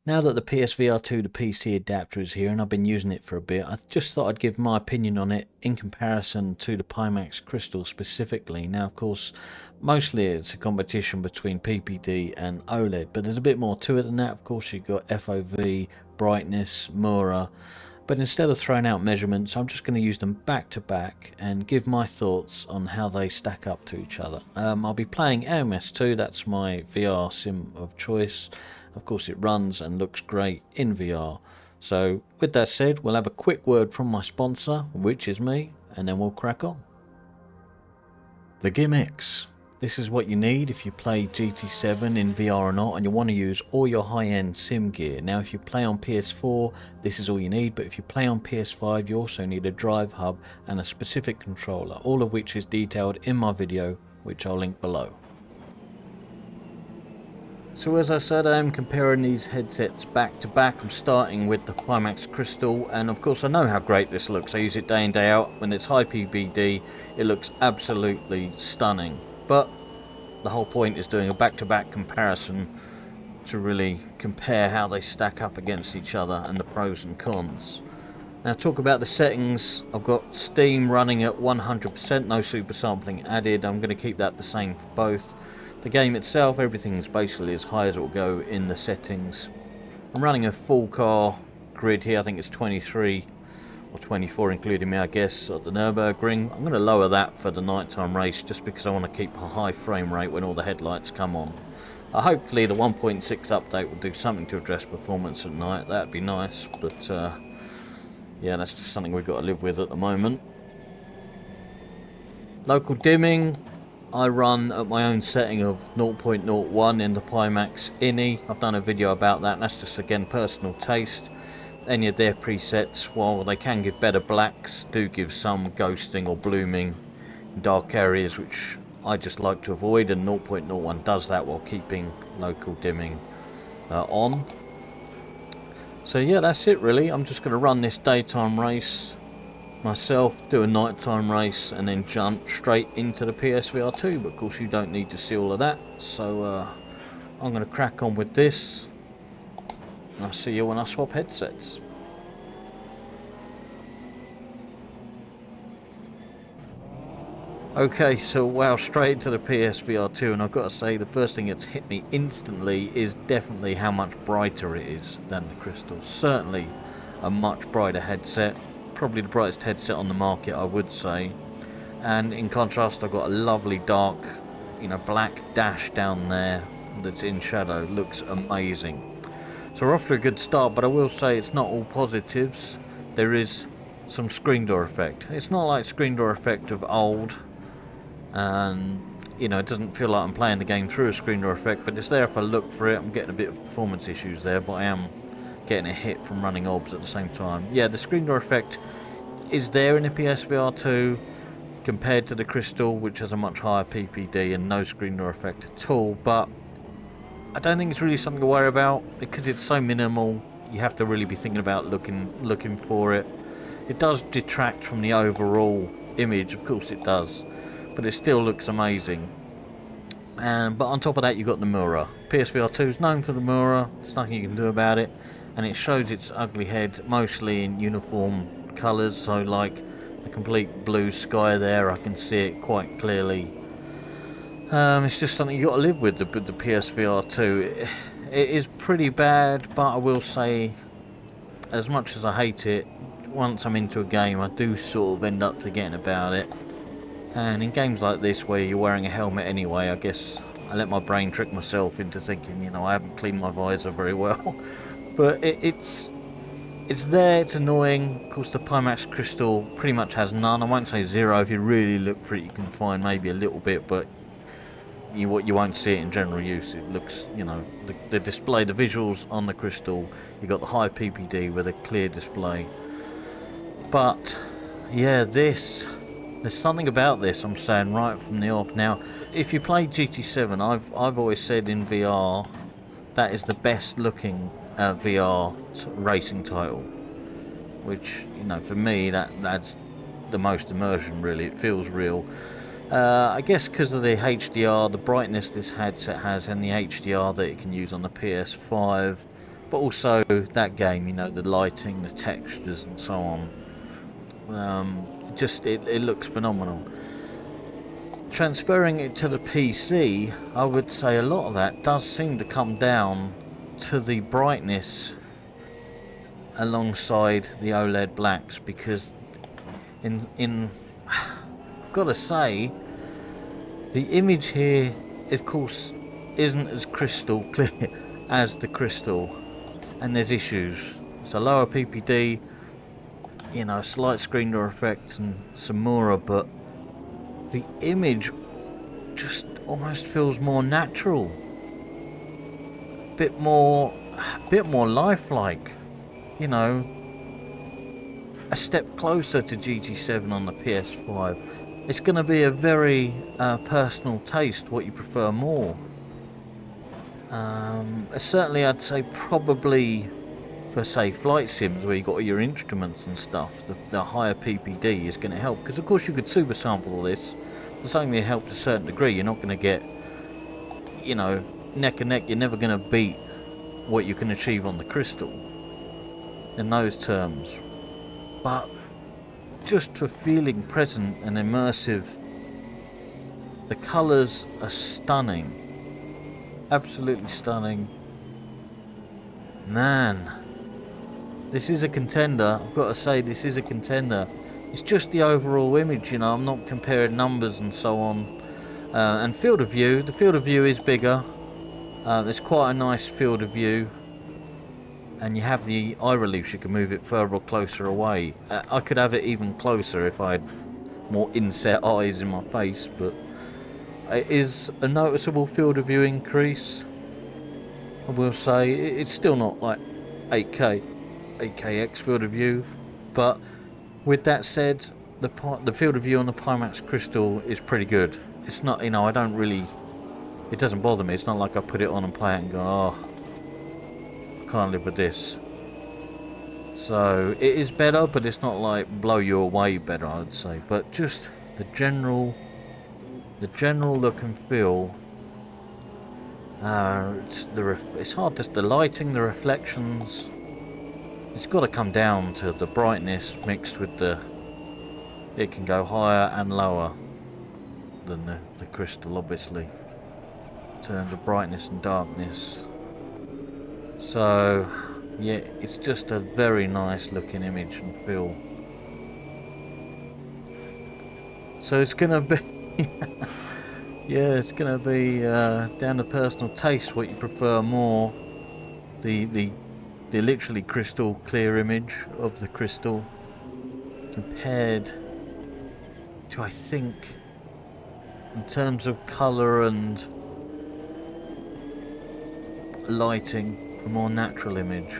Now that the PSVR2 the PC adapter is here and I've been using it for a bit, I just thought I'd give my opinion on it in comparison to the Pimax Crystal specifically. Now of course mostly it's a competition between PPD and OLED, but there's a bit more to it than that. Of course you've got FOV, brightness, Mura, but instead of throwing out measurements I'm just going to use them back to back and give my thoughts on how they stack up to each other. I'll be playing AMS2, that's my VR sim of choice. Of course it runs and looks great in VR. So with that said, we'll have a quick word from my sponsor, which is me, and then we'll crack on. The GIMX. This is what you need if you play GT7 in VR or not and you want to use all your high-end sim gear. Now if you play on PS4 this is all you need, but if you play on PS5 you also need a drive hub and a specific controller, all of which is detailed in my video, which I'll link below. So as I said, I am comparing these headsets back to back. I'm starting with the Pimax Crystal, and of course I know how great this looks. I use it day in day out. When it's high PPD it looks absolutely stunning, but the whole point is doing a back-to-back comparison to really compare how they stack up against each other and the pros and cons. Now talk about the settings. I've got Steam running at 100%, no super sampling added. I'm going to keep that the same for both. The game itself, everything's basically as high as it will go in the settings. I'm running a full car grid here, I think it's 23 or 24 including me I guess at the Nürburgring. I'm going to lower that for the nighttime race just because I want to keep a high frame rate when all the headlights come on. Hopefully the 1.6 update will do something to address performance at night, that'd be nice, but yeah, that's just something we've got to live with at the moment. Local dimming, I run at my own setting of 0.01 in the Pimax Ini. I've done a video about that, and that's just again personal taste. Any of their presets, while they can give better blacks, do give some ghosting or blooming in dark areas, which I just like to avoid, and 0.01 does that while keeping local dimming on. So yeah, that's it really. I'm just going to run this daytime race myself, do a nighttime race, and then jump straight into the PSVR2, but of course you don't need to see all of that, so I'm going to crack on with this, and I'll see you when I swap headsets. Okay, so wow, straight to the PSVR2, and I've got to say the first thing that's hit me instantly is definitely how much brighter it is than the Crystal. Certainly a much brighter headset. Probably the brightest headset on the market, I would say. And in contrast, I've got a lovely dark, black dash down there that's in shadow. Looks amazing. So we're off to a good start, but I will say it's not all positives. There is some screen door effect. It's not like screen door effect of old, and it doesn't feel like I'm playing the game through a screen door effect, but it's there if I look for it. I'm getting a bit of performance issues there, but I am getting a hit from running orbs at the same time. Yeah, the screen door effect is there in the PSVR2 compared to the Crystal, which has a much higher PPD and no screen door effect at all, but I don't think it's really something to worry about because it's so minimal. You have to really be thinking about looking for it. It does detract from the overall image, of course it does, but it still looks amazing. But on top of that, you've got the Mura. PSVR2 is known for the Mura. There's nothing you can do about it. And it shows its ugly head mostly in uniform colours, so like a complete blue sky there, I can see it quite clearly. It's just something you got to live with the PSVR2. It is pretty bad, but I will say, as much as I hate it, once I'm into a game I do sort of end up forgetting about it. And in games like this where you're wearing a helmet anyway, I guess I let my brain trick myself into thinking, I haven't cleaned my visor very well. But it's there, it's annoying. Of course the Pimax Crystal pretty much has none. I won't say zero. If you really look for it you can find maybe a little bit, but you won't see it in general use. It looks, the display, the visuals on the Crystal, you've got the high PPD with a clear display. But yeah, there's something about this I'm saying right from the off. Now if you play GT7, I've always said in VR that is the best looking VR racing title, which for me that's the most immersion really. It feels real. I guess because of the HDR, the brightness this headset has, and the HDR that it can use on the PS5, but also that game, you know, the lighting, the textures and so on. Just it looks phenomenal. Transferring it to the PC, I would say a lot of that does seem to come down to the brightness alongside the OLED blacks, because I've got to say, the image here, of course, isn't as crystal clear as the crystal, and there's issues. It's a lower PPD, you know, slight screen door effect and some Mura, but the image just almost feels more natural, a bit more lifelike, you know, a step closer to GT7 on the PS5. It's going to be a very personal taste, what you prefer more. Certainly I'd say probably for, say, flight sims where you got all your instruments and stuff, the higher PPD is going to help, because of course you could super sample all this. It's only going to help to a certain degree. You're not going to get, you know, neck and neck. You're never going to beat what you can achieve on the crystal in those terms, but just for feeling present and immersive, the colours are stunning, absolutely stunning. Man, this is a contender. I've got to say, this is a contender. It's just the overall image, you know. I'm not comparing numbers and so on. And field of view, the field of view is bigger. It's quite a nice field of view, and you have the eye relief. You can move it further or closer away. I could have it even closer if I had more inset eyes in my face, but it is a noticeable field of view increase. I will say it's still not like 8K field of view, but with that said, the field of view on the Pimax crystal is pretty good. It's not, you know, I don't really, it doesn't bother me. It's not like I put it on and play it and go, oh, I can't live with this. So it is better, but it's not like blow you away better, I'd say. But just the general look and feel. It's hard, just the lighting, the reflections. It's got to come down to the brightness mixed with it can go higher and lower than the crystal, obviously, in terms of brightness and darkness. So yeah, it's just a very nice looking image and feel. So it's gonna be yeah, it's gonna be down to personal taste, what you prefer more. The literally crystal clear image of the crystal compared to, I think, in terms of colour and lighting, a more natural image.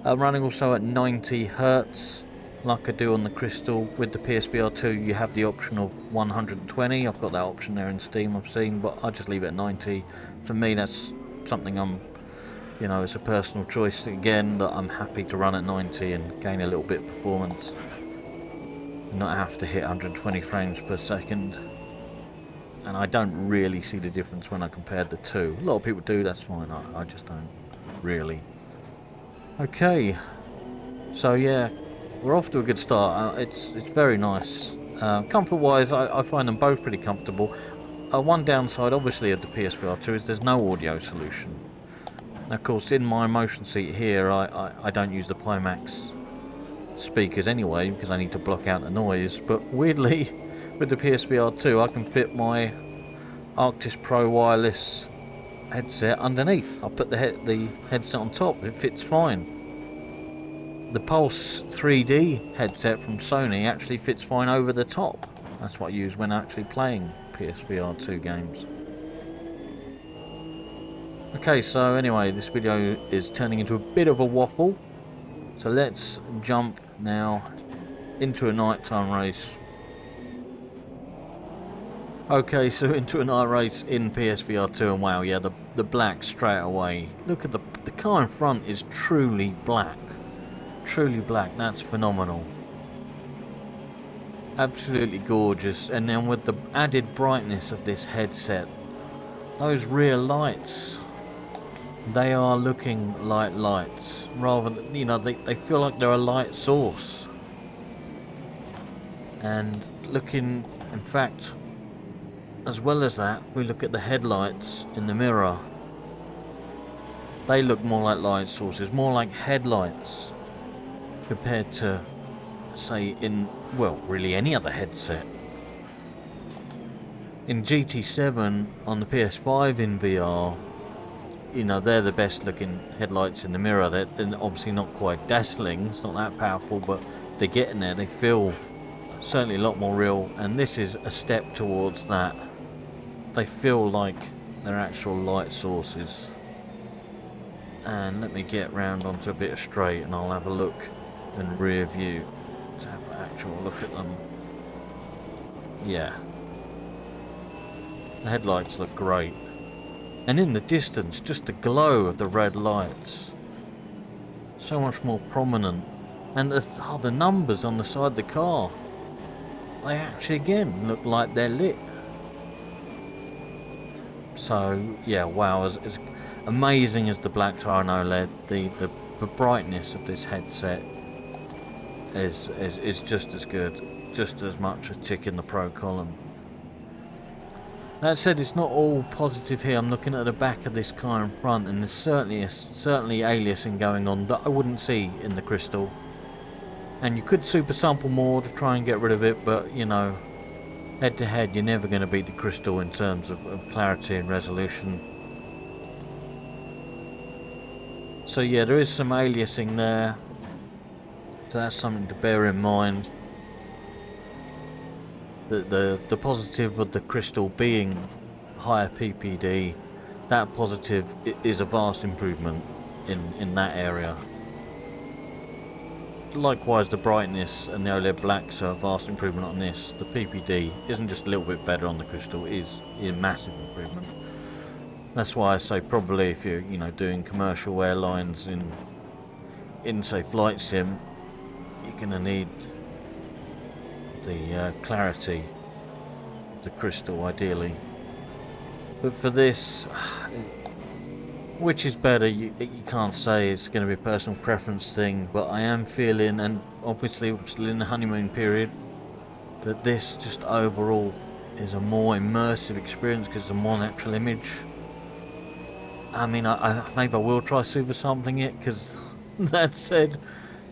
I'm running also at 90 Hertz, like I do on the crystal. With the PSVR2 you have the option of 120. I've got that option there in Steam, I've seen, but I just leave it at 90. For me, that's something you know, it's a personal choice again, that I'm happy to run at 90 and gain a little bit of performance and not have to hit 120 frames per second. And I don't really see the difference when I compare the two. A lot of people do, that's fine. I just don't really. Okay, so yeah, we're off to a good start. It's very nice. Comfort wise, I find them both pretty comfortable. One downside obviously of the PSVR2 is there's no audio solution. Of course, in my motion seat here, I don't use the Pimax speakers anyway, because I need to block out the noise. But weirdly, with the PSVR2, I can fit my Arctis Pro wireless headset underneath. I put the headset on top, it fits fine. The Pulse 3D headset from Sony actually fits fine over the top. That's what I use when actually playing PSVR2 games. Okay, so anyway, this video is turning into a bit of a waffle. So let's jump now into a nighttime race. Okay, so into a night race in PSVR2, and wow, yeah, the black straight away. Look at the car in front is truly black. Truly black, that's phenomenal. Absolutely gorgeous. And then with the added brightness of this headset, those rear lights, They are looking like lights, rather than, you know, they feel like they're a light source. And looking, in fact, as well as that, we look at the headlights in the mirror. They look more like light sources, more like headlights, compared to, say, in, well, really any other headset. In GT7 on the PS5 in VR, you know, they're the best looking headlights in the mirror. They're obviously not quite dazzling, it's not that powerful, but they're getting there. They feel certainly a lot more real, and this is a step towards that. They feel like they're actual light sources. And let me get round onto a bit of straight and I'll have a look in rear view to have an actual look at them. Yeah. The headlights look great. And in the distance, just the glow of the red lights. So much more prominent. And the numbers on the side of the car. They actually, again, look like they're lit. So, yeah, wow. As amazing as the blacks are on OLED, the brightness of this headset is just as good. Just as much a tick in the pro column. That said, it's not all positive here. I'm looking at the back of this car in front, and there's certainly aliasing going on that I wouldn't see in the Crystal. And you could super sample more to try and get rid of it, but you know, head to head, you're never going to beat the Crystal in terms of clarity and resolution. So yeah, there is some aliasing there, so that's something to bear in mind. The positive of the Crystal being higher PPD, that positive is a vast improvement in that area. Likewise, the brightness and the OLED blacks are a vast improvement on this. The PPD isn't just a little bit better on the Crystal, it is a massive improvement. That's why I say probably if you're, you know, doing commercial airlines in say flight sim, you're gonna need the clarity of the Crystal ideally. But for this, which is better, you can't say. It's going to be a personal preference thing, but I am feeling, and obviously we're still in the honeymoon period, that this just overall is a more immersive experience because it's a more natural image. I mean, maybe I will try super sampling it, because that said,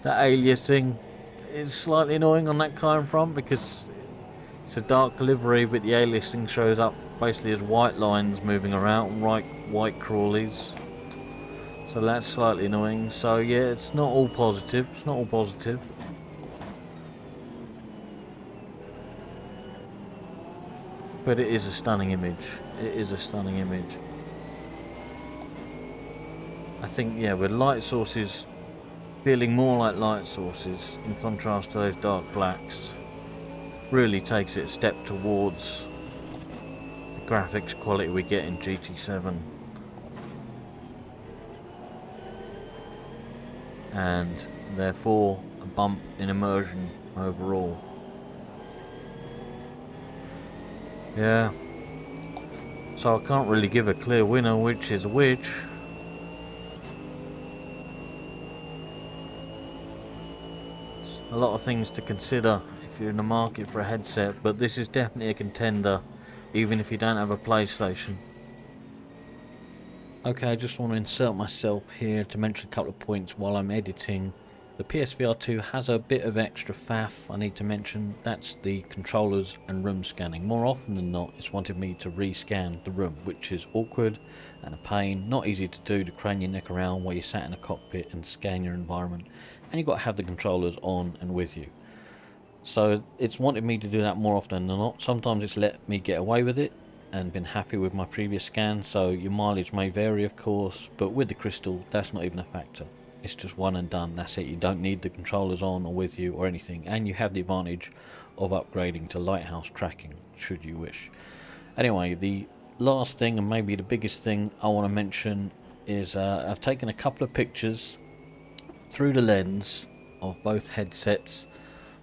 that aliasing is slightly annoying on that car in front because it's a dark livery, but the aliasing shows up basically as white lines moving around, white crawlies. So that's slightly annoying. So yeah, it's not all positive. It's not all positive. But it is a stunning image. It is a stunning image. I think, yeah, with light sources feeling more like light sources in contrast to those dark blacks, really takes it a step towards the graphics quality we get in GT7. And therefore a bump in immersion overall. Yeah. So I can't really give a clear winner which is which. It's a lot of things to consider if you're in the market for a headset, but this is definitely a contender even if you don't have a PlayStation. Okay, I just want to insert myself here to mention a couple of points while I'm editing. The PSVR2 has a bit of extra faff I need to mention. That's the controllers and room scanning. More often than not, it's wanted me to rescan the room, which is awkward and a pain. Not easy to do, to crane your neck around while you're sat in a cockpit and scan your environment. And you've got to have the controllers on and with you. So it's wanted me to do that more often than not. Sometimes it's let me get away with it and been happy with my previous scan, so your mileage may vary of course, but with the Crystal that's not even a factor. It's just one and done, that's it. You don't need the controllers on or with you or anything, and you have the advantage of upgrading to Lighthouse tracking should you wish. Anyway, the last thing and maybe the biggest thing I want to mention is I've taken a couple of pictures through the lens of both headsets.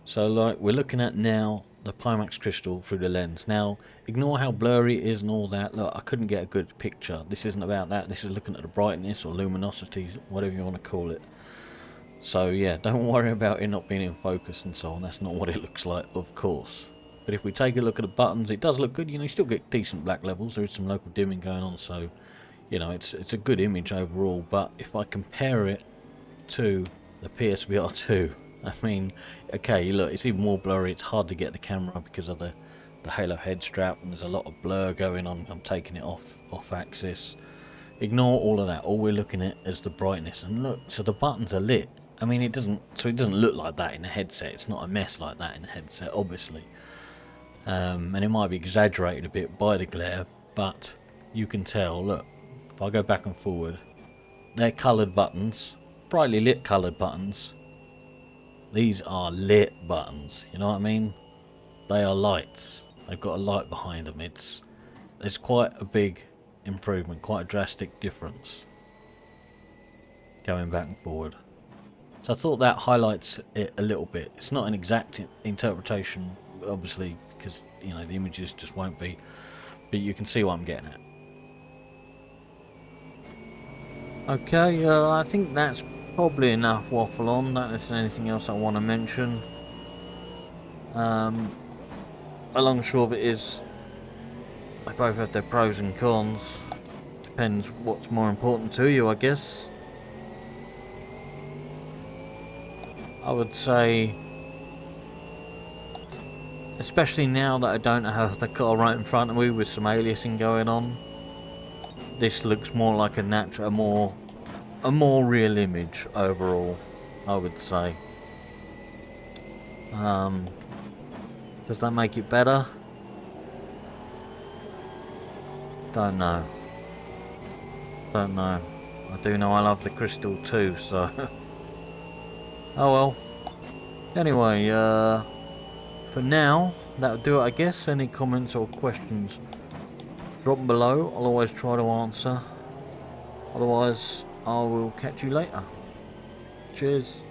So like we're looking at now the Pimax crystal through the lens. Now, ignore how blurry it is and all that. Look, I couldn't get a good picture. This isn't about that. This is looking at the brightness or luminosity, whatever you want to call it. So yeah, don't worry about it not being in focus and so on. That's not what it looks like, of course. But if we take a look at the buttons, it does look good. You know, you still get decent black levels. There is some local dimming going on, so you know, it's a good image overall. But if I compare it to the PSVR2, I mean, okay, look, it's even more blurry. It's hard to get the camera because of the Halo head strap, and there's a lot of blur going on. I'm taking it off axis. Ignore all of that. All we're looking at is the brightness. And look, so the buttons are lit. I mean, it doesn't look like that in a headset. It's not a mess like that in a headset, obviously. And it might be exaggerated a bit by the glare, but you can tell. Look, if I go back and forward, they're coloured buttons, brightly lit coloured buttons. These are lit buttons, you know what I mean? They are lights. They've got a light behind them. It's quite a big improvement, quite a drastic difference going back and forward. So I thought that highlights it a little bit. It's not an exact interpretation, obviously, because you know the images just won't be, but you can see what I'm getting at. Okay, I think that's probably enough waffle on. Don't know if there's anything else I want to mention. The long and short of it is, they both have their pros and cons. Depends what's more important to you, I guess. I would say, especially now that I don't have the car right in front of me with some aliasing going on, this looks more like a natural, a more real image overall, I would say. Does that make it better? Don't know. Don't know. I do know I love the crystal too, so oh well. Anyway, for now, that'll do it, I guess. Any comments or questions, drop them below. I'll always try to answer. Otherwise, I will catch you later. Cheers.